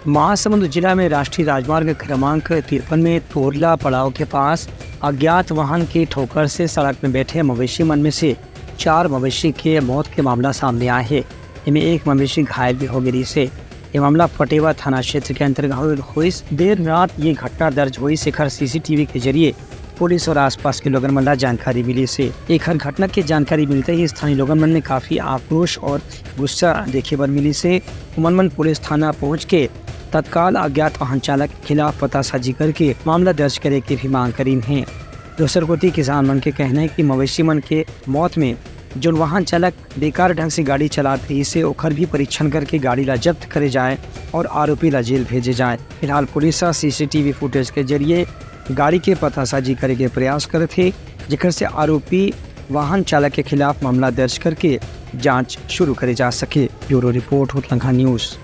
महासमुंद जिला में राष्ट्रीय राजमार्ग क्रमांक 53 में तोरला पड़ाव के पास अज्ञात वाहन की ठोकर से सड़क में बैठे मवेशी मन में से 4 मवेशी के मौत के मामला सामने आया है। इनमें एक मवेशी घायल भी हो गई से। ये मामला पटेवा थाना क्षेत्र के अंतर्गत हुई। देर रात ये घटना दर्ज हुई शिखर सीसीटीवी के जरिए पुलिस और आसपास के लोगन मन जानकारी मिली से। एक हर घटना की जानकारी मिलते ही स्थानीय लोगन मन में काफी आक्रोश और गुस्सा देखे बर मिली से। उमन पुलिस थाना पहुंच के तत्काल अज्ञात वाहन चालक के खिलाफ पतासाजी करके मामला दर्ज करे की भी मांग करी है। दूसर कोती किसान मन के कहना है कि मवेशी मन के मौत में जो वाहन चालक बेकार ढंग से गाड़ी चलाते इसे ओखर भी परीक्षण करके गाड़ी ला जब्त करे जाए और आरोपी ला जेल भेजे जाए। फिलहाल पुलिस सीसीटीवी फुटेज के जरिए गाड़ी के पतासाजी करे के प्रयास करे थे, जिकर से आरोपी वाहन चालक के खिलाफ मामला दर्ज करके जांच शुरू करे जा सके। ब्यूरो रिपोर्ट होतलंघा न्यूज़।